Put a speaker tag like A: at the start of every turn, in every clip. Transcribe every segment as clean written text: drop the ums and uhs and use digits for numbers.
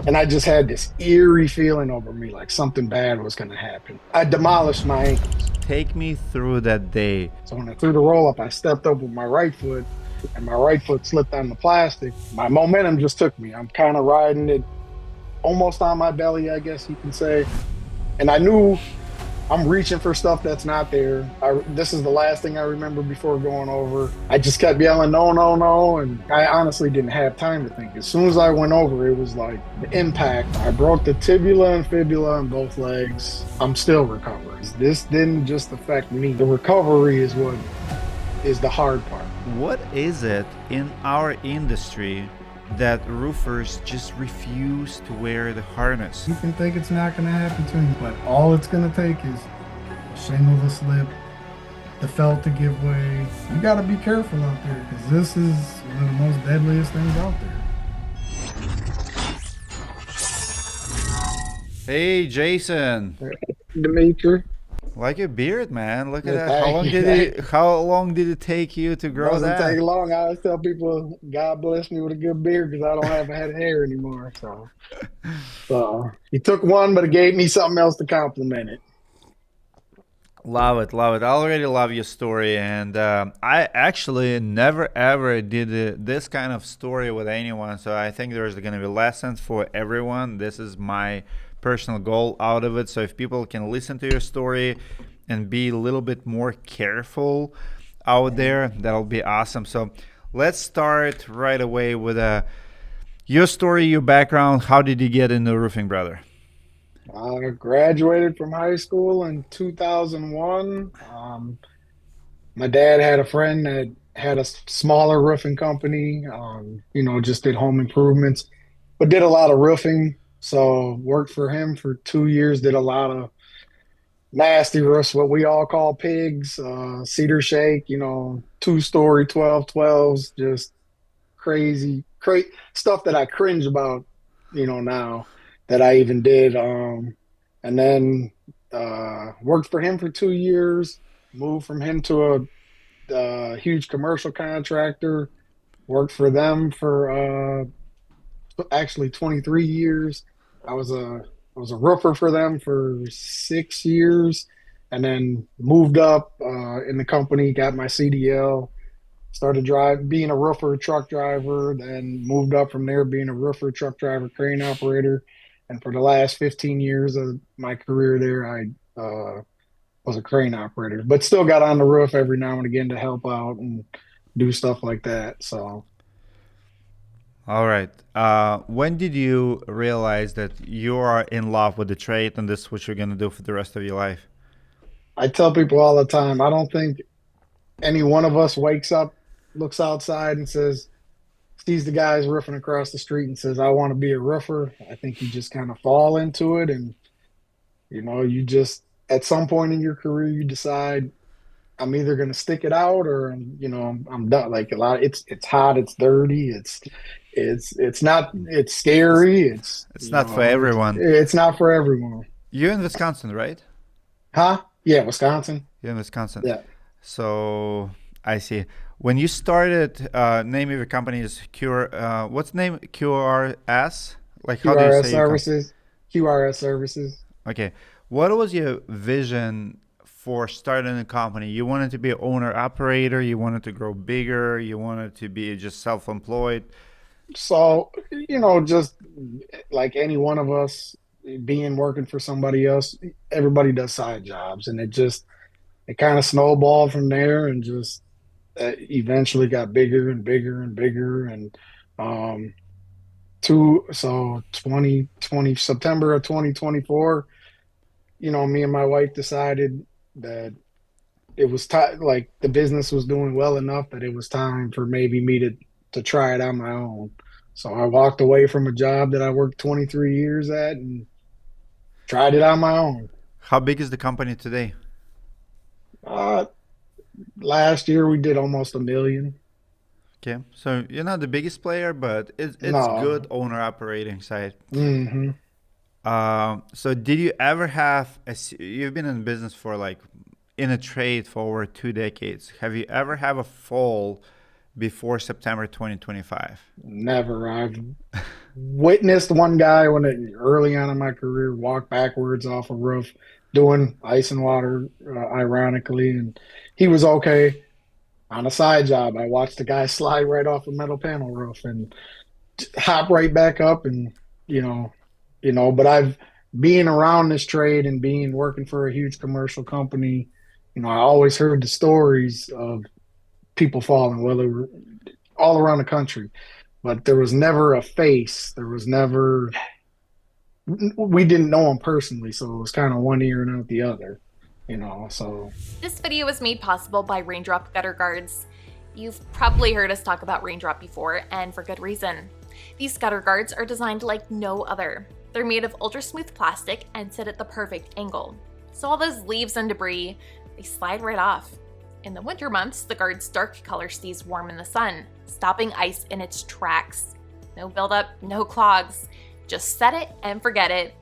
A: And I just had this eerie feeling over me like something bad was going to happen. I demolished my ankles.
B: Take me through that day.
A: So when I threw the roll up, I stepped up with my right foot and my right foot slipped on the plastic. My momentum just took me. I'm kind of riding it almost on my belly, I guess you can say. And I knew I'm reaching for stuff that's not there. This is the last thing I remember before going over. I just kept yelling, no, no, no. And I honestly didn't have time to think. As soon as I went over, it was like the impact. I broke the tibula and fibula in both legs. I'm still recovering. This didn't just affect me. The recovery is what is the hard part.
B: What is it in our industry that roofers just refuse to wear the harness?
C: You can think it's not going to happen to you, but all it's going to take is a shingle to slip, the felt to give way. You got to be careful out there because this is one of the most deadliest things out there.
B: Hey, Jason.
A: Dimitri,
B: Like your beard, man. Look at that.
A: thank you.
B: How long did it take you to grow
A: Doesn't take
B: that?
A: long. I always tell people, God bless me with a good beard because I don't have a head of hair anymore. So he took one, but it gave me something else to compliment it.
B: Love it, love it. I already love your story, and I actually never ever did this kind of story with anyone. So I think there's going to be lessons for everyone. This is my personal goal out of it. So if people can listen to your story and be a little bit more careful out there, that'll be awesome. So let's start right away with your story, your background. How did you get into roofing, brother?
A: I graduated from high school in 2001. My dad had a friend that had a smaller roofing company, just did home improvements, but did a lot of roofing. So worked for him for 2 years, did a lot of nasty roofs, what we all call pigs, cedar shake, 2-story 12-12s, just crazy, crazy stuff that I cringe about, now that I even did. And then worked for him for 2 years, moved from him to a huge commercial contractor, worked for them for actually 23 years. I was a I was a roofer for them for 6 years, and then moved up in the company, got my CDL, started being a roofer, truck driver, then moved up from there, being a roofer, truck driver, crane operator. And for the last 15 years of my career there, I was a crane operator, but still got on the roof every now and again to help out and do stuff like that. So
B: All right. When did you realize that you are in love with the trade and this is what you're going to do for the rest of your life?
A: I tell people all the time, I don't think any one of us wakes up, looks outside and sees the guys roofing across the street and says, I want to be a roofer. I think you just kind of fall into it. And, you just, at some point in your career, you decide I'm either going to stick it out or, I'm done. Like a lot, it's hot, it's dirty, it's not, it's
B: It's,
A: scary. It's,
B: it's not for everyone.
A: it's not for everyone.
B: You're in Wisconsin, right?
A: Huh? Yeah, Wisconsin.
B: You're in Wisconsin.
A: Yeah.
B: So I see. When you started, name of your company is what's the name? QRS? Like, how do you
A: QRS
B: say your company?
A: services, QRS services.
B: Okay. What was your vision for starting a company? You wanted to be an owner operator, you wanted to grow bigger, you wanted to be just self-employed.
A: So, just like any one of us being working for somebody else, everybody does side jobs, and it kind of snowballed from there, and just eventually got bigger and bigger and bigger. And um, 2020 September of 2024, me and my wife decided that it was time, like the business was doing well enough that it was time for maybe me to try it on my own. So I walked away from a job that I worked 23 years at and tried it on my own.
B: How big is the company today?
A: Uh, Last year we did almost 1 million.
B: Okay, so you're not the biggest player, but it's good
A: No.
B: owner operating side.
A: Hmm.
B: So did you ever have you've been in business for like in a trade for over 2 decades. Have you ever have a fall before September 2025?
A: Never. witnessed one guy early on in my career walk backwards off a roof doing ice and water, ironically, and he was okay. On a side job, I watched a guy slide right off a metal panel roof and hop right back up, and you know, But I've being around this trade and being working for a huge commercial company, I always heard the stories of people falling, whether all around the country, but there was never a face. There was never we didn't know him personally, so it was kind of one ear and out the other, So
D: This video was made possible by Raindrop Gutter Guards. You've probably heard us talk about Raindrop before, and for good reason. These gutter guards are designed like no other. They're made of ultra smooth plastic and sit at the perfect angle. So all those leaves and debris, they slide right off. In the winter months, the guard's dark color stays warm in the sun, stopping ice in its tracks. No buildup, no clogs. Just set it and forget it.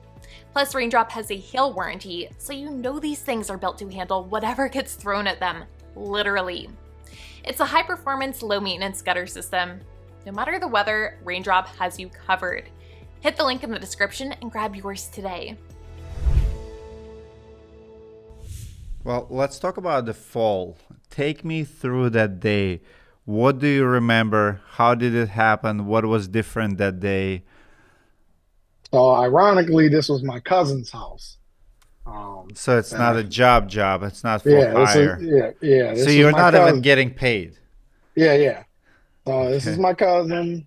D: Plus, Raindrop has a hail warranty, so you know these things are built to handle whatever gets thrown at them, literally. It's a high-performance, low-maintenance gutter system. No matter the weather, Raindrop has you covered. Hit the link in the description and grab yours today.
B: Well, let's talk about the fall. Take me through that day. What do you remember? How did it happen? What was different that day?
A: So ironically, this was my cousin's house.
B: So it's not a
A: And
B: job. It's not for
A: yeah,
B: hire. So
A: this was
B: you're
A: my
B: not even
A: cousin.
B: getting paid.
A: Yeah, yeah. So this is
B: Okay.
A: my cousin.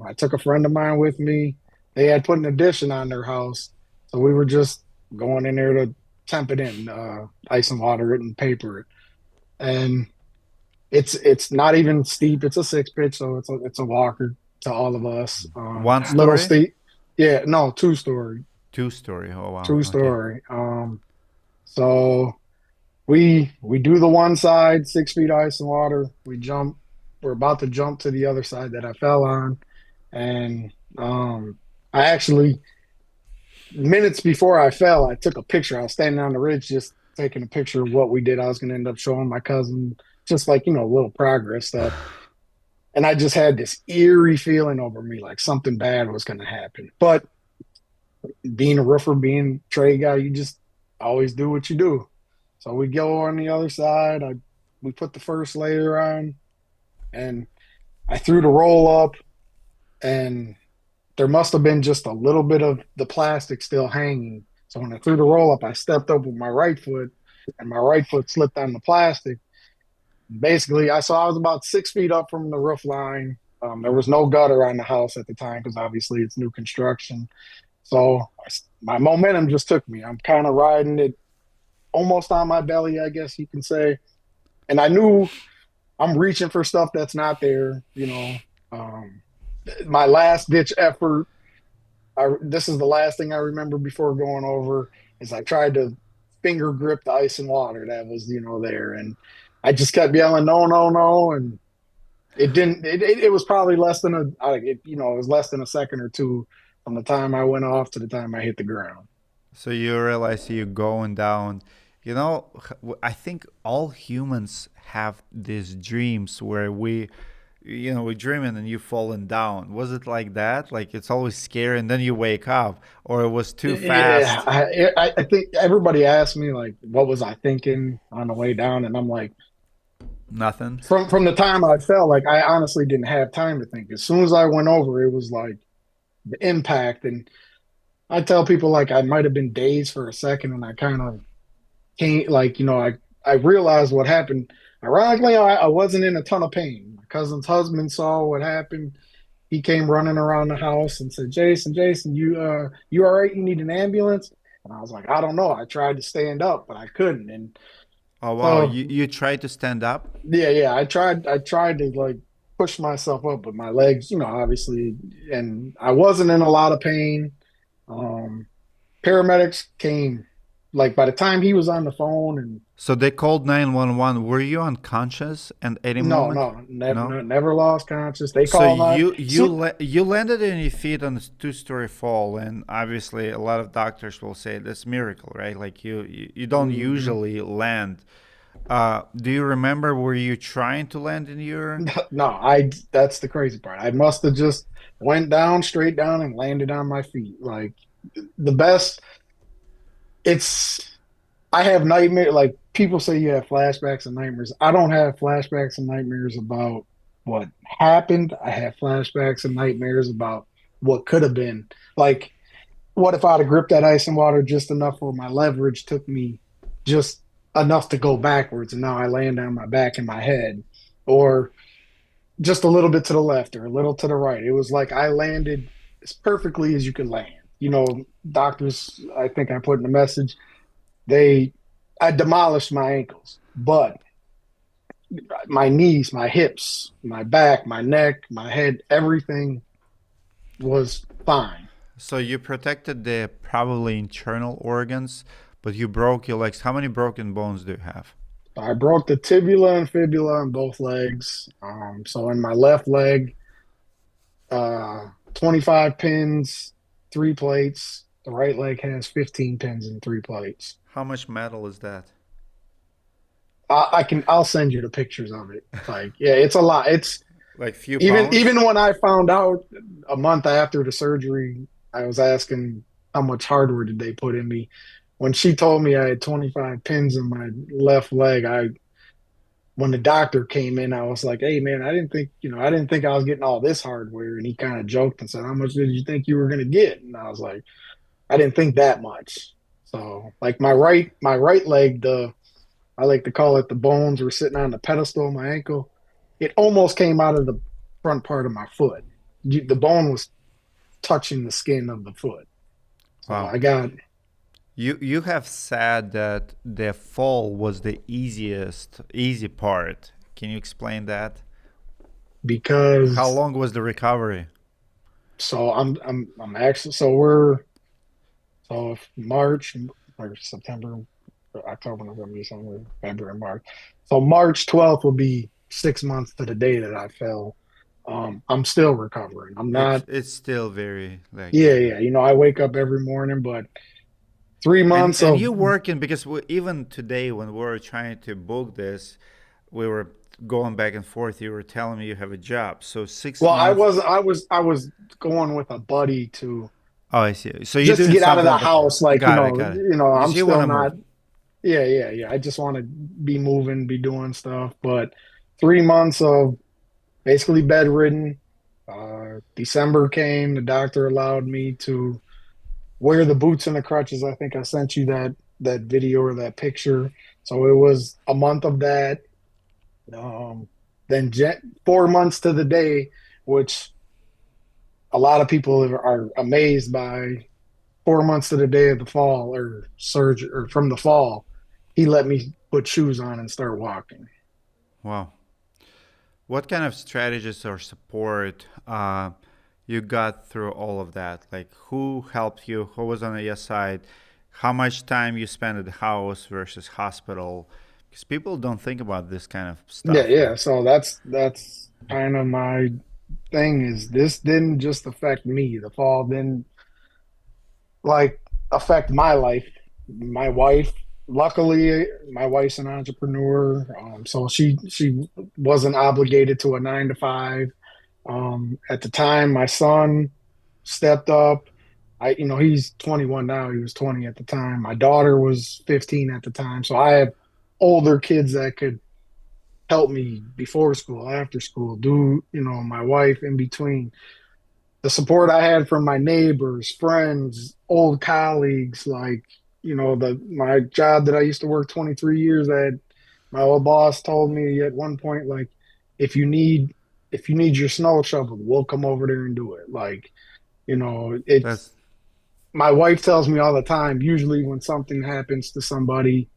A: I took a friend of mine with me. They had put an addition on their house, so we were just going in there to temp it in, ice and water it and paper it. And it's not even steep. It's a six pitch, so it's a walker to all of us.
B: One
A: Little
B: story?
A: steep. Yeah, no, two-story,
B: Two-story. Oh, wow. Okay.
A: two-story. So we do the one side, 6 feet ice and water. We jump. We're about to jump to the other side that I fell on, and I actually minutes before I fell, I took a picture. I was standing on the ridge, just taking a picture of what we did. I was going to end up showing my cousin, just like a little progress stuff. And I just had this eerie feeling over me, like something bad was going to happen. But being a roofer, being a trade guy, you just always do what you do. So we go on the other side. We put the first layer on, and I threw the roll up, and there must have been just a little bit of the plastic still hanging. So when I threw the roll up, I stepped up with my right foot, and my right foot slipped on the plastic. Basically, I was about 6 feet up from the roof line. There was no gutter on the house at the time because obviously it's new construction. So my momentum just took me. I'm kind of riding it almost on my belly, I guess you can say. And I knew I'm reaching for stuff that's not there. Um, my last ditch effort. This is the last thing I remember before going over is I tried to finger grip the ice and water that was there, and I just kept yelling no, no, no, and it didn't. It was probably less than it was less than a second or two from the time I went off to the time I hit the ground.
B: So you realize you're going down. I think all humans have these dreams where we're dreaming and you're falling down. Was it like that? Like it's always scary and then you wake up, or it was too
A: Yeah,
B: fast?
A: I think everybody asked me like, what was I thinking on the way down, and I'm like,
B: Nothing.
A: from the time I fell, like I honestly didn't have time to think. As soon as I went over, it was like the impact, and I tell people like I might have been dazed for a second, and I kind of came like I realized what happened. Ironically, I wasn't in a ton of pain. My cousin's husband saw what happened. He came running around the house and said, Jason, you all right? You need an ambulance?" And I was like, "I don't know. I tried to stand up, but I couldn't." And
B: Oh wow,
A: so
B: you tried to stand up?
A: yeah, I tried to like push myself up, but my legs, obviously, and I wasn't in a lot of pain. Um, Paramedics came like by the time he was on the phone, and
B: So they called 911. Were you unconscious at any
A: no,
B: moment?
A: no,
B: No?
A: never lost conscious. They
B: So
A: called my
B: you landed on your feet on a two-story fall, and obviously a lot of doctors will say that's a miracle, right? Like you don't
A: Mhm.
B: usually land Do you remember were you trying to land in your?
A: No, I that's the crazy part. I must have just went down straight down and landed on my feet. Like the best it's I have nightmare like people say you have flashbacks and nightmares. I don't have flashbacks and nightmares about what happened. I have flashbacks and nightmares about what could have been. Like what if I'd have gripped that ice and water just enough where my leverage took me just enough to go backwards and now I land on my back and my head, or just a little bit to the left or a little to the right. It was like I landed as perfectly as you could land. Doctors, I think I put in the message, they, I demolished my ankles, but my knees, my hips, my back, my neck, my head, everything was fine.
B: So you protected the probably internal organs, but you broke your legs. How many broken bones do you have?
A: I broke the tibula and fibula in both legs. So in my left leg, 25 pins, 3 plates. The right leg has 15 pins and 3 plates.
B: How much metal is that?
A: I'll send you the pictures of it. Like, yeah, it's a lot. It's
B: Like few
A: even
B: pounds?
A: even when I found out a month after the surgery, I was asking how much hardware did they put in me. When she told me I had 25 pins in my left leg, when the doctor came in, I was like, "Hey, man, I didn't think I was getting all this hardware." And he kind of joked and said, "How much did you think you were going to get?" And I was like, "I didn't think that much." So, like my right leg, I like to call it the bones were sitting on the pedestal of my ankle. It almost came out of the front part of my foot. The bone was touching the skin of the foot. So
B: Wow.
A: I got
B: You have said that the fall was the easy part. Can you explain that? How
A: because
B: long was the recovery?
A: so I'm actually so we're so if March or September, October, November, December, February, March. So March 12th will be 6 months to the day that I fell. I'm still recovering. I'm not.
B: It's still very like
A: Yeah, yeah. I wake up every morning, but three
B: and
A: months
B: and
A: of
B: you working because even today when we were trying to book this, we were going back and forth. You were telling me you have a job, so six
A: well,
B: months.
A: I was going with a buddy to
B: Oh, I see. So you're
A: just to
B: doing
A: get out of the
B: something, but
A: house. Like,
B: got it.
A: I'm
B: Because you want
A: still
B: to move.
A: not. Yeah, yeah, yeah. I just want to be moving, be doing stuff. But 3 months of basically bedridden. December came. The doctor allowed me to wear the boots and the crutches. I think I sent you that video or that picture. So it was a month of that. Um, then 4 months to the day, which a lot of people are amazed by. 4 months to the day of the fall or surge or from the fall, he let me put shoes on and start walking.
B: Wow. What kind of strategies or support you got through all of that? Like, who helped you? Who was on your side? How much time you spent at the house versus hospital? Because people don't think about this kind of
A: Yeah,
B: stuff.
A: yeah. So that's kind of my thing is this didn't just affect me. The fall didn't like affect my life. My wife, luckily, my wife's an entrepreneur, so she wasn't obligated to a 9 to 5. At the time, my son stepped up. He's 21 now. He was 20 at the time. My daughter was 15 at the time. So I have older kids that could help me before school, after school, my wife in between. The support I had from my neighbors, friends, old colleagues, like, my job that I used to work 23 years at, my old boss told me at one point, like, if you need if you need your snow shoveled, we'll come over there and do it. Like, it's
B: That's
A: my wife tells me all the time, usually when something happens to somebody,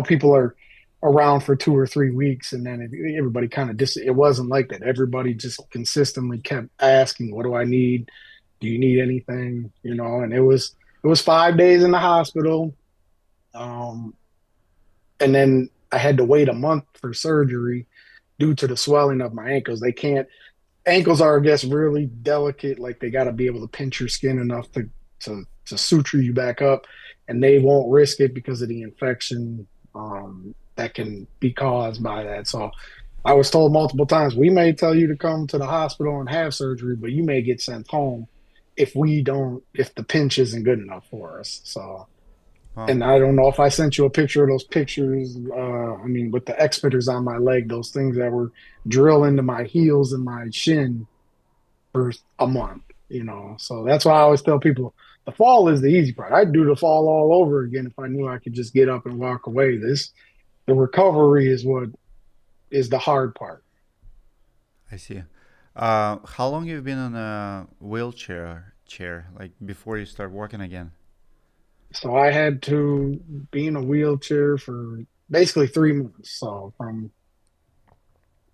A: people are around for 2 or 3 weeks and then everybody kind of it wasn't like that. Everybody just consistently kept asking, what do I need? Do you need anything? And it was 5 days in the hospital. Um, and then I had to wait a month for surgery due to the swelling of my ankles. Ankles are, I guess, really delicate. Like they got to be able to pinch your skin enough to suture you back up, and they won't risk it because of the infection. that can be caused by that. So I was told multiple times, we may tell you to come to the hospital and have surgery, but you may get sent home if the pinch isn't good enough for us. So,
B: Oh,
A: and I don't know if I sent you a picture of those pictures. I mean, with the expitters on my leg, those things that were drill into my heels and my shin for a month, you know. So that's why I always tell people the fall is the easy part. I'd do the fall all over again if I knew I could just get up and walk away. The recovery is what is the hard part.
B: I see. How long you've been on a wheelchair chair, like before you start walking again?
A: So I had to be in a wheelchair for basically 3 months. So from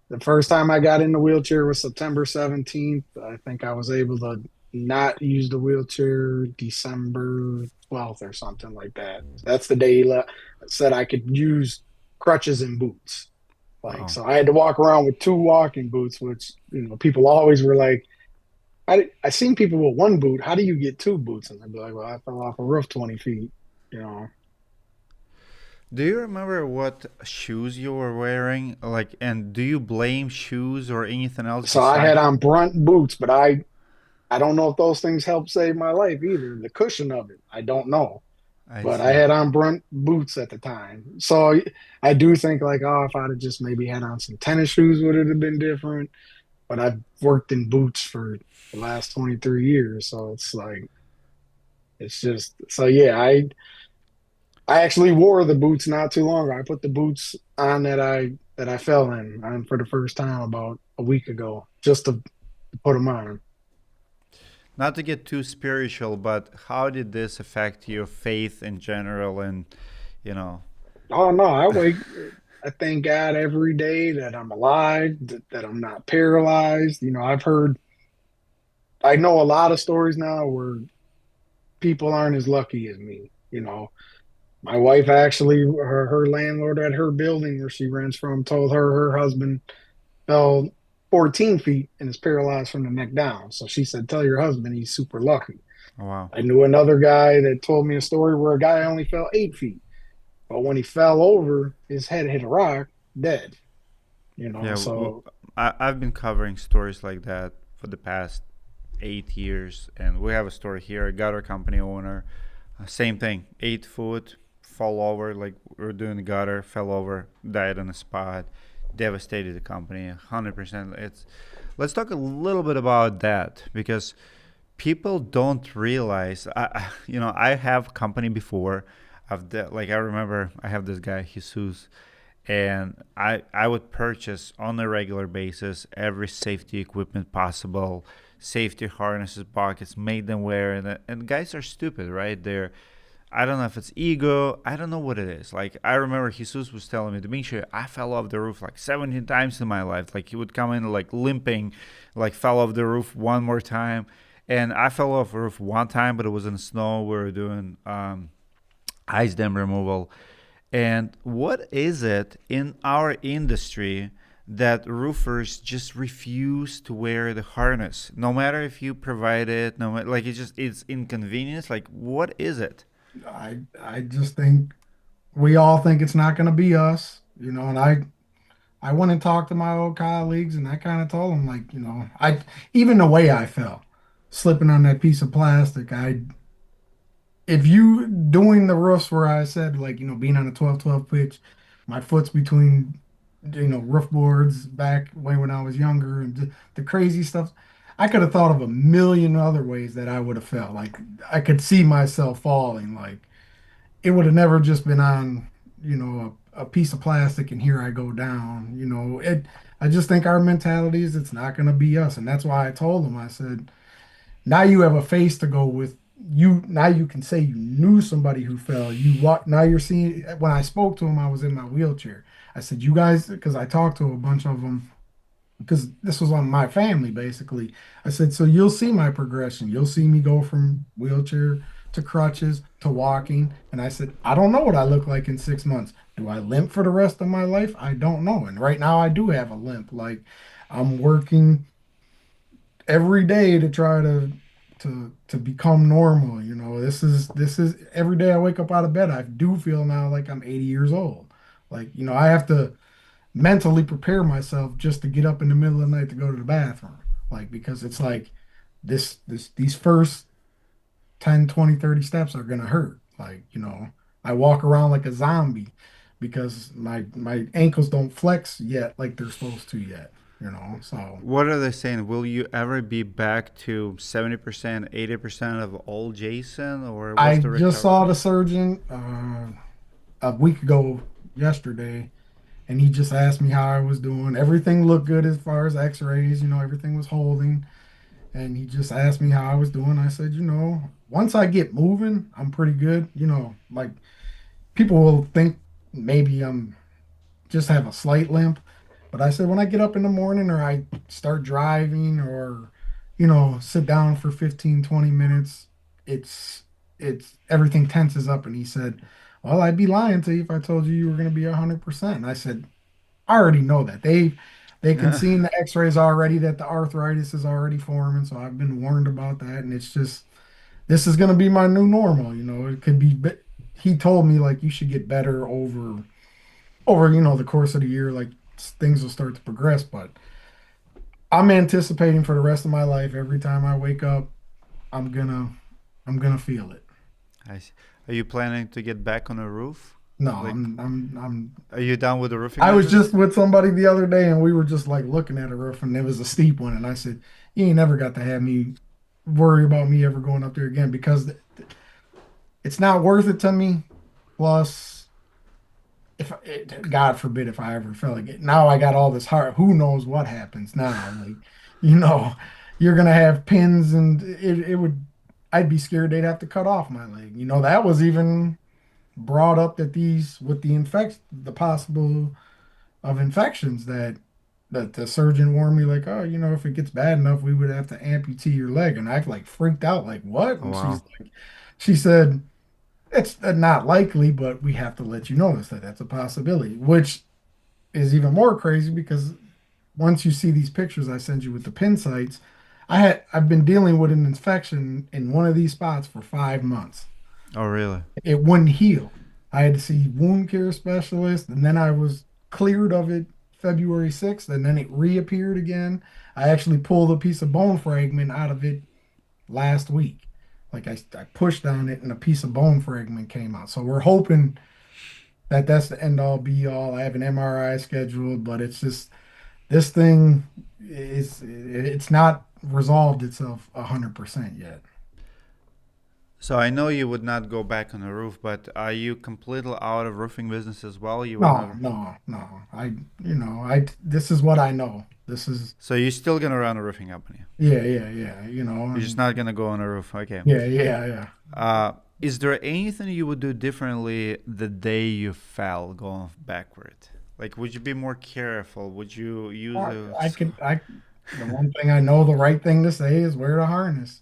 A: the first time I got in the wheelchair was September 17th. I think I was able to not use the wheelchair December 12th or something like that. That's the day said I could use crutches and boots. Like,
B: Oh,
A: so I had to walk around with two walking boots, which, people always were like, I seen people with one boot. How do you get two boots? And I'd be like, well, I fell off a roof 20 feet, you know.
B: do you remember what shoes you were wearing? Like, and do you blame shoes or anything else
A: So I had
B: besides?
A: on brunt boots, but I don't know if those things help save my life either. The cushion of it, I don't know.
B: I
A: But I
B: see.
A: had on brunt boots at the time. So I do think like, oh, if I'd have just maybe had on some tennis shoes, would it have been different? But I've worked in boots for the last 23 years. So it's like, it's just, so yeah, I actually wore the boots not too long ago. I put the boots on that I fell in on for the first time about a week ago, just to put them on.
B: Not to get too spiritual, but how did this affect your faith in general? And you know,
A: Oh no, I thank God every day that I'm alive, that I'm not paralyzed. I know a lot of stories now where people aren't as lucky as me. My wife actually, her landlord at her building where she rents from told her husband fell 14 feet and is paralyzed from the neck down. So she said, tell your husband he's super lucky.
B: oh, wow.
A: I knew another guy that told me a story where a guy only fell 8 feet, but when he fell over, his head hit a rock, dead.
B: Yeah,
A: So
B: I've been covering stories like that for the past 8 years, and we have a story here. A gutter company owner, same thing. 8 foot, fall over like we're doing the gutter, fell over, died on the spot, devastated the company. 100%. It's let's talk a little bit about that because people don't realize. I have company before. Like I remember, I have this guy Jesus, and I would purchase on a regular basis every safety equipment possible, safety harnesses, buckets, made them wear, and guys are stupid, right? I don't know if it's ego. I don't know what it is. Like I remember Jesus was telling me, Dimitri, I fell off the roof like 17 times in my life. Like he would come in like limping, like fell off the roof one more time. And I fell off the roof one time, but it was in the snow. We were doing ice dam removal. And what is it in our industry that roofers just refuse to wear the harness? No matter if you provide it, no matter, like it's inconvenience. Like what is it?
C: I just think we all think it's not going to be us, and I went and talked to my old colleagues and I kind of told them like, I even the way I fell, slipping on that piece of plastic, if you doing the roofs where I said like, being on a 12-12 pitch, my foot's between, roof boards back way when I was younger and the crazy stuff. I could have thought of a million other ways that I would have felt. Like I could see myself falling. Like it would have never just been on, a piece of plastic and here I go down. I just think our mentality is it's not going to be us. And that's why I told them, I said, now you have a face to go with you. Now you can say you knew somebody who fell. You walk, now you're seeing, when I spoke to him, I was in my wheelchair. I said, you guys, because I talked to a bunch of them because this was on my family basically. I said, so you'll see my progression. You'll see me go from wheelchair to crutches to walking. And I said, I don't know what I look like in 6 months. Do I limp for the rest of my life? I don't know. And right now I do have a limp. Like I'm working every day to try to become normal. This is every day I wake up out of bed, I do feel now like I'm 80 years old. Like, I have to mentally prepare myself just to get up in the middle of the night to go to the bathroom. Like, because it's like these first 10, 20, 30 steps are gonna hurt. Like, I walk around like a zombie because my ankles don't flex yet like they're supposed to yet. So
B: What are they saying? Will you ever be back to 70%, 80% of old Jason, or
C: I
B: what's the
C: just
B: recovery?
C: saw the surgeon a week ago yesterday, and he just asked me how I was doing. Everything looked good as far as x-rays, everything was holding. And he just asked me how I was doing. I said, once I get moving, I'm pretty good. Like people will think maybe I'm just have a slight limp. But I said, when I get up in the morning or I start driving or, sit down for 15, 20 minutes, it's, everything tenses up. And he said, well, I'd be lying to you if I told you you were going to be 100%. And I said, I already know that. They can see in the x-rays already that the arthritis is already forming. So I've been warned about that. And it's just, this is going to be my new normal. It could be, he told me like you should get better over the course of the year, like things will start to progress. But I'm anticipating for the rest of my life, every time I wake up, I'm gonna I'm gonna feel it.
B: I see. Are you planning to get back on a roof?
C: No,
B: Like,
C: I'm
B: are you done with the roofing
C: I was
B: business?
C: just with somebody the other day and we were just like looking at a roof and it was a steep one, and I said, you ain't never got to have me worry about me ever going up there again because it's not worth it to me. Plus, if God forbid if I ever fell again, now I got all this heart. Who knows what happens now? Like, you know, you're gonna have pins, and it would. I'd be scared they'd have to cut off my leg. That was even brought up that these with the possible of infections that the surgeon warned me like, oh, if it gets bad enough, we would have to amputate your leg, and I like freaked out like what?
B: Oh,
C: And
B: wow.
C: she said. It's not likely, but we have to let you know that that's a possibility, which is even more crazy because once you see these pictures I send you with the pin sites, I've been dealing with an infection in one of these spots for 5 months.
B: Oh, really?
C: It wouldn't heal. I had to see wound care specialist, and then I was cleared of it February 6th, and then it reappeared again. I actually pulled a piece of bone fragment out of it last week. Like I pushed on it and a piece of bone fragment came out. So we're hoping that that's the end all be all. I have an MRI scheduled, but it's just this thing it's not resolved itself 100% yet.
B: So I know you would not go back on the roof, but are you completely out of roofing business as well? You would
C: No,
B: not.
C: no, no. This is what I know. This is,
B: So you're still gonna run a roofing company?
C: yeah, yeah, yeah,
B: You're just
C: and
B: not gonna go on a roof. Okay.
C: yeah, yeah, yeah.
B: Is there anything you would do differently the day you fell going backward? Like, would you be more careful? Would you use
C: I,
B: a?
C: I could, I, the one thing I know the right thing to say is wear the harness.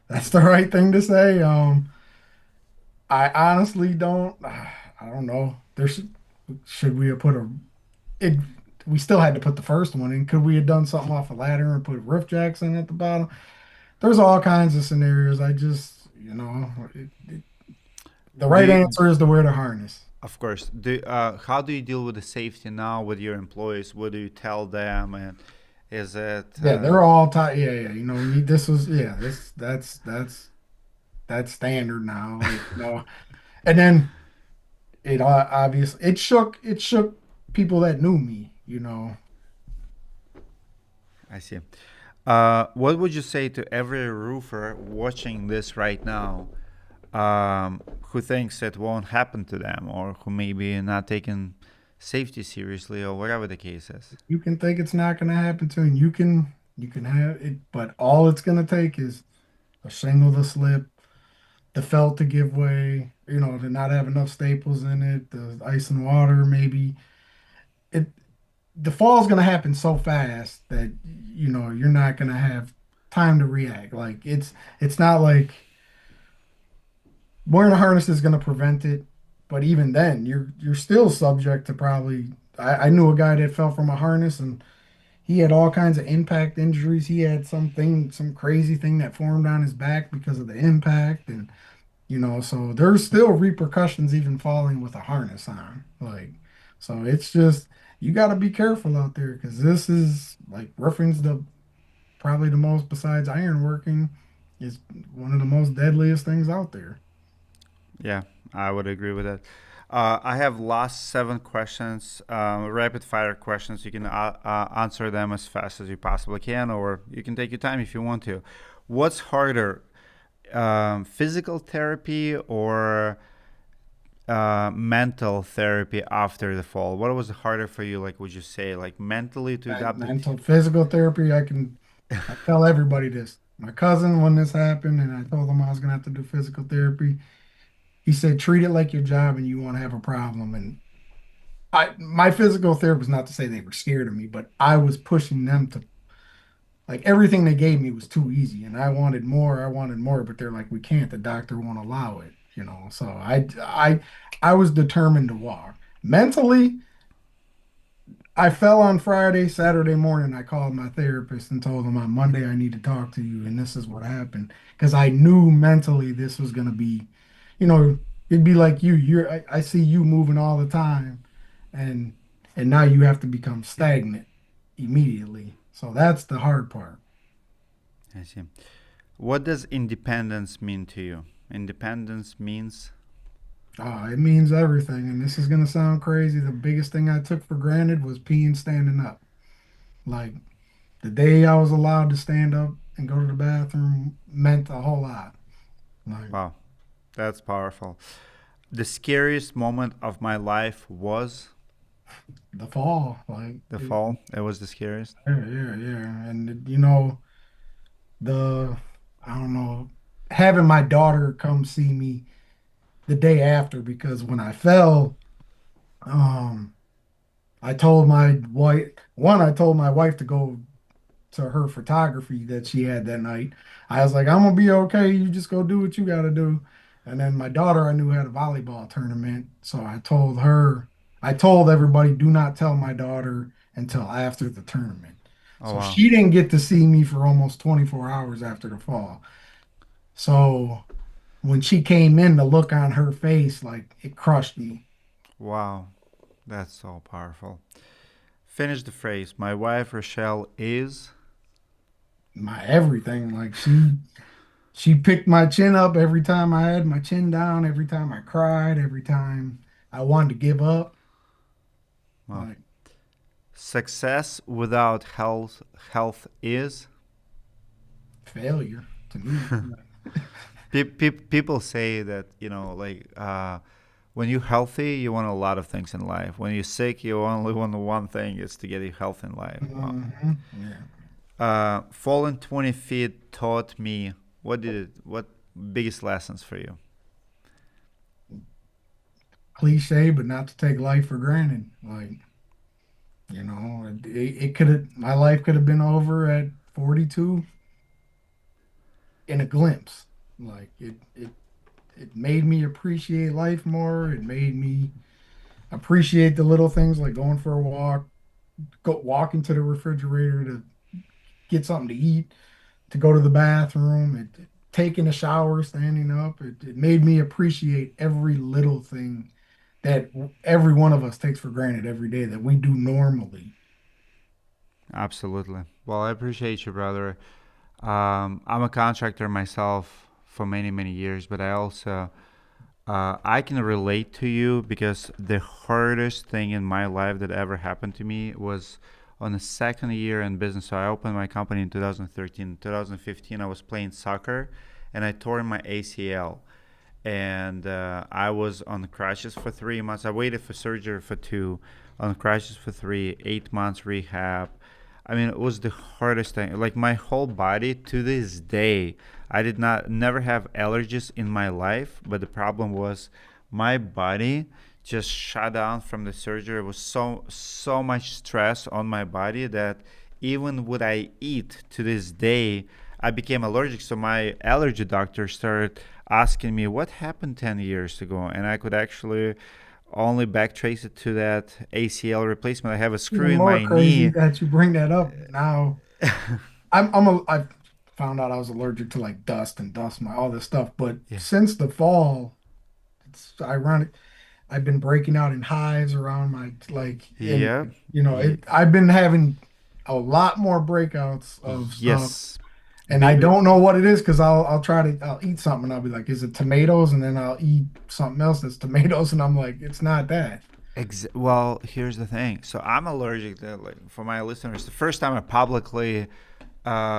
C: That's the right thing to say. I honestly don't, I don't know. Should we have put it, we still had to put the first one in. Could we have done something off a ladder and put roof jacks in at the bottom? There's all kinds of scenarios. I just, the
B: Do
C: right
B: you,
C: answer is to wear the harness.
B: of course. How do you deal with the safety now with your employees? What do you tell them? And is it?
C: Yeah, they're all tight. Yeah, yeah. This was, yeah, that's standard now. Like, and then it obviously it shook people that knew me.
B: I see. What would you say to every roofer watching this right now, who thinks it won't happen to them, or who maybe not taking safety seriously, or whatever the case is?
C: You can think it's not going to happen to you. You can have it, but all it's going to take is a shingle to slip, the felt to give way, to not have enough staples in it, the ice and water maybe. It the fall's going to happen so fast that you're not going to have time to react. Like it's not like wearing a harness is going to prevent it, but even then, you're still subject to probably. I knew a guy that fell from a harness and he had all kinds of impact injuries. He had some crazy thing that formed on his back because of the impact, and So there's still repercussions even falling with a harness on. Like, so it's just, you got to be careful out there because this is like roofing's the probably the most, besides ironworking, is one of the most deadliest things out there.
B: Yeah, I would agree with that. I have last 7 questions, rapid fire questions. You can answer them as fast as you possibly can, or you can take your time if you want to. What's harder, physical therapy or mental therapy after the fall? What was harder for you? Like, would you say, like mentally to adapt it?
C: Mental physical therapy, I tell everybody this. My cousin, when this happened, and I told him I was gonna have to do physical therapy, he said, treat it like your job and you won't have a problem. And my physical therapist, not to say they were scared of me, but I was pushing them to, like, everything they gave me was too easy, and I wanted more, but they're like, we can't. The doctor won't allow it. So I was determined to walk. Mentally, I fell on Friday, Saturday morning. I called my therapist and told him on Monday I need to talk to you, and this is what happened because I knew mentally this was gonna be, you know, it'd be like you. I see you moving all the time, and now you have to become stagnant immediately. So that's the hard part.
B: I see. What does independence mean to you? Independence means,
C: It means everything, and this is gonna sound crazy. The biggest thing I took for granted was peeing standing up. Like the day I was allowed to stand up and go to the bathroom meant a whole lot. Like
B: wow, that's powerful. The scariest moment of my life was
C: the fall,
B: the fall. It was the scariest.
C: yeah, yeah, yeah. And the I don't know, having my daughter come see me the day after because when I fell, um, I told my wife to go to her photography that she had that night. I was like, I'm gonna be okay. You just go do what you gotta do. And then my daughter I knew had a volleyball tournament, so I told everybody, do not tell my daughter until after the tournament.
B: Oh
C: So
B: wow,
C: she didn't get to see me for almost 24 hours after the fall. So when she came in, the look on her face, like it crushed me.
B: wow, that's so powerful. Finish the phrase. My wife Rochelle is.
C: My everything, like she picked my chin up every time I had my chin down, every time I cried, every time I wanted to give up.
B: Well,
C: Like
B: success without health is.
C: failure to me.
B: People say that like when you're healthy, you want a lot of things in life. When you're sick, you only want one thing is to get your health in life. Wow.
C: Yeah.
B: Falling 20 feet taught me what biggest lessons for you?
C: Cliche, but not to take life for granted. Like, it could have, my life could have been over at 42 in a glimpse. Like it made me appreciate life more. It made me appreciate the little things like going for a walk, go walking to the refrigerator to get something to eat, to go to the bathroom, taking a shower, standing up. It made me appreciate every little thing that every one of us takes for granted every day that we do normally.
B: Absolutely. Well, I appreciate you, brother. I'm a contractor myself for many, many years, but I also I can relate to you because the hardest thing in my life that ever happened to me was on the second year in business. So I opened my company in 2013. 2015, I was playing soccer and I tore my ACL. And I was on crutches for 3 months. I waited for surgery for two, on crutches for three, 8 months rehab. I mean, it was the hardest thing. Like my whole body to this day, I did not never have allergies in my life, but the problem was my body just shut down from the surgery. It was so much stress on my body that even what I eat to this day, I became allergic. So my allergy doctor started asking me what happened 10 years ago, and I could actually only backtrace it to that ACL replacement. I have a screw
C: Even
B: in
C: more
B: my
C: crazy
B: knee.
C: that you bring that up now. I'm a I found out I was allergic to like dust and all this stuff. But
B: Yeah.
C: since the fall, it's ironic. I've been breaking out in hives around my like, and
B: Yep.
C: it. I've been having a lot more breakouts of stuff,
B: Yes.
C: and I
B: Be,
C: don't know what it is because I'll eat something and I'll be like, is it tomatoes? And then I'll eat something else that's tomatoes, and I'm like, it's not that.
B: well, here's the thing. So I'm allergic to, like, for my listeners, the first time I publicly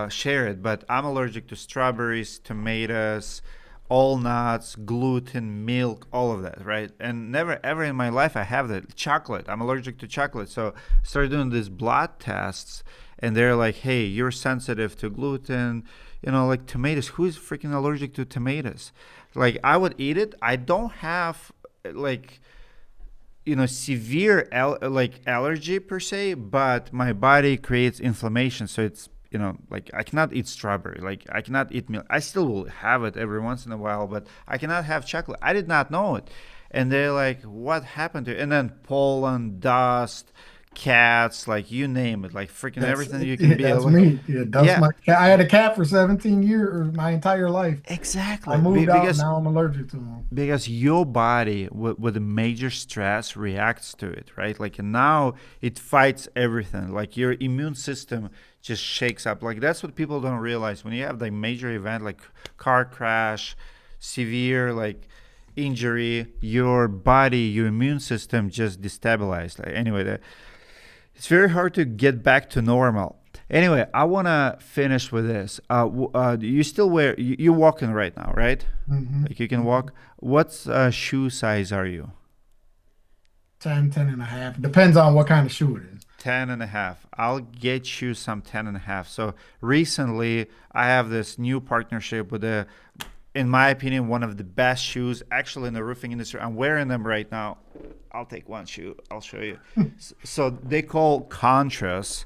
B: share it, but I'm allergic to strawberries, tomatoes, all nuts, gluten, milk, all of that, right? And never ever in my life I have that. Chocolate. I'm allergic to chocolate. So I started doing these blood tests, and they're like, hey, you're sensitive to gluten, like tomatoes. Who's freaking allergic to tomatoes? Like, I would eat it. I don't have, like, severe like allergy per se, but my body creates inflammation, so it's, like, I cannot eat strawberry, like I cannot eat milk. I still will have it every once in a while, but I cannot have chocolate. I did not know it. And they're like, what happened to it? And then pollen, dust, cats, like, you name it, like freaking everything you can
C: Yeah,
B: be
C: that's
B: able.
C: me. Yeah, that's
B: Yeah,
C: my cat. I had a cat for 17 years, or my entire life. I
B: exactly.
C: moved out, and
B: Because
C: now I'm allergic to them.
B: your body with a major stress reacts to it, right? Like, and now it fights everything. Like, your immune system just shakes up. Like, that's what people don't realize. When you have the major event like car crash, severe, like, injury, your body, your immune system just destabilized. Like, anyway, it's very hard to get back to normal. Anyway, I want to finish with this. You still wear, you're walking right now, right?
C: Hmm.
B: Like, you can walk. What shoe size are you?
C: 10, 10 and a half. Depends on what kind of shoe it is.
B: 10 and a half. I'll get you some 10 and a half. So recently, I have this new partnership with in my opinion, one of the best shoes actually in the roofing industry. I'm wearing them right now. I'll take one shoe. I'll show you. So they call contras,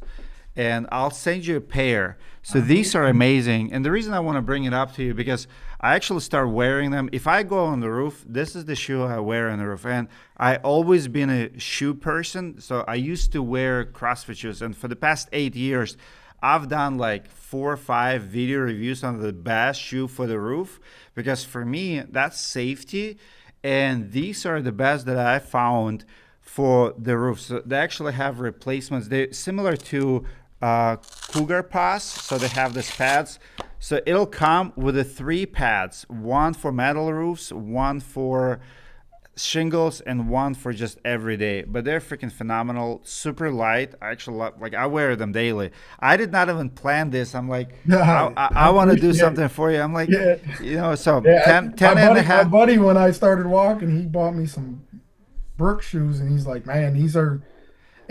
B: and I'll send you a pair. So these are amazing. And the reason I want to bring it up to you, because I actually start wearing them. If I go on the roof, this is the shoe I wear on the roof. And I always been a shoe person. So I used to wear CrossFit shoes. And for the past 8 years, I've done like 4 or 5 video reviews on the best shoe for the roof, because for me, that's safety. And these are the best that I found for the roof. So they actually have replacements. They're similar to Cougar Pass. So they have these pads. So it'll come with the 3 pads, one for metal roofs, one for shingles, and one for just everyday. But they're freaking phenomenal, super light. I actually like, I wear them daily. I did not even plan this. I'm like,
C: Yeah, I
B: I want to do
C: appreciate it.
B: something for you. I'm like,
C: Yeah,
B: so
C: yeah.
B: 10,
C: My
B: 10 and a
C: buddy, my
B: half.
C: buddy, when I started walking, he bought me some Brooks shoes, and he's like, man, these are,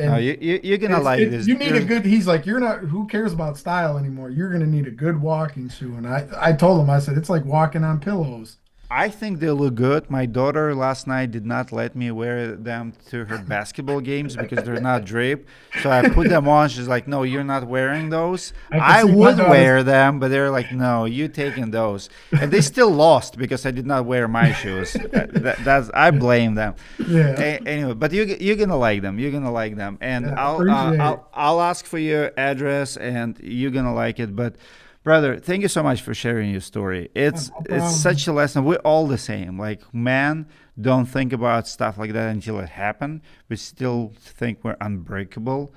B: No,
C: and
B: you're gonna like this.
C: you need a good. He's like, you're not. Who cares about style anymore? You're gonna need a good walking shoe. And I told him, I said, it's like walking on pillows.
B: I think they look good. My daughter last night did not let me wear them to her basketball games because they're not draped. So I put them on. She's like, "No, you're not wearing those."
C: I can
B: I
C: see my
B: would
C: daughter's.
B: wear them, but they're like, "No, you taking those." And they still lost because I did not wear my shoes. That's, I blame them.
C: Yeah,
B: Anyway, but you're gonna like them. You're gonna like them, and
C: yeah, I appreciate it.
B: I'll ask for your address, and you're gonna like it. But brother, thank you so much for sharing your story.
C: Yeah,
B: It's
C: no
B: it's
C: problem.
B: such a lesson. We're all the same. Like, man, don't think about stuff like that until it happened. We still think we're unbreakable.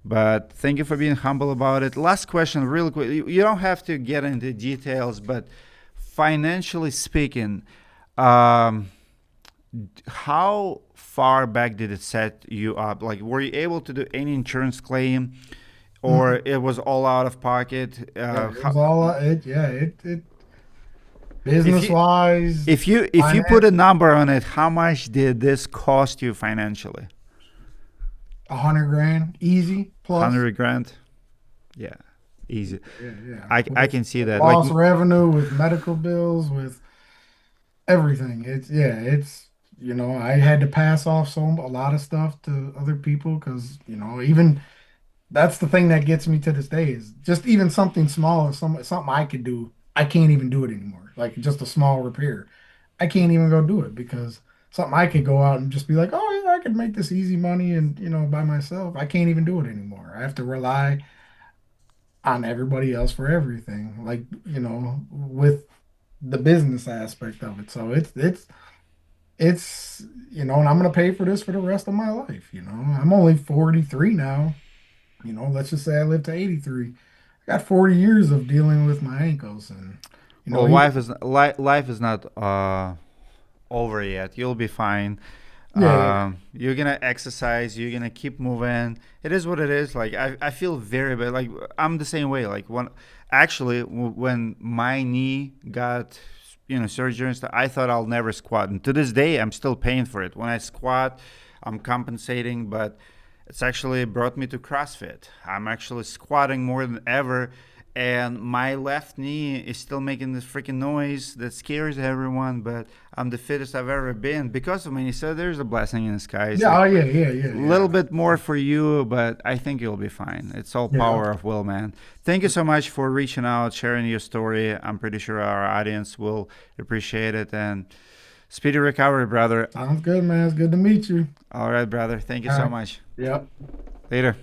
B: But thank you for being humble about it. Last question, real quick. You don't have to get into details, but financially speaking, um, how far back did it set you up? Like, were you able to do any insurance claim, or
C: Mhm.
B: it was all out of pocket?
C: Yeah, it was all it. Yeah, it
B: If
C: business
B: you
C: wise,
B: if you put a
C: finance,
B: number on it, how much did this cost you financially?
C: 100 grand, easy plus.
B: 100 grand? Yeah, easy.
C: Yeah, yeah.
B: I can see
C: With
B: that. Like,
C: lost revenue, with medical bills, with everything. It's I had to pass off a lot of stuff to other people because even that's the thing that gets me to this day is just even something small, or something I could do, I can't even do it anymore. Like just a small repair, I can't even go do it because something I could go out and just be like, oh yeah, I could make this easy money and by myself. I can't even do it anymore. I have to rely. on everybody else for everything, like, with the business aspect of it. So it's, and I'm gonna pay for this for the rest of my life. I'm only 43 now. Let's just say I live to 83. I got 40 years of dealing with my ankles, and
B: Well,
C: even
B: life is not over yet. You'll be fine.
C: yeah,
B: You're gonna exercise. You're gonna keep moving. It is what it is. Like I feel very bad. Like I'm the same way. Like when my knee got surgery and stuff, I thought I'll never squat. And to this day, I'm still paying for it. When I squat, I'm compensating, but it's actually brought me to CrossFit. I'm actually squatting more than ever, and my left knee is still making this freaking noise that scares everyone. But I'm the fittest I've ever been because of me. So there's a blessing in disguise.
C: yeah,
B: Like
C: oh yeah, yeah, yeah,
B: a little
C: yeah,
B: bit more for you, but I think you'll be fine. It's all
C: yeah.
B: power of will, man. Thank you so much for reaching out, sharing your story. I'm pretty sure our audience will appreciate it. And speedy recovery, brother.
C: Sounds good, man. It's good to meet you.
B: All right, brother. Thank you
C: All
B: so
C: right.
B: much.
C: Yep.
B: Later.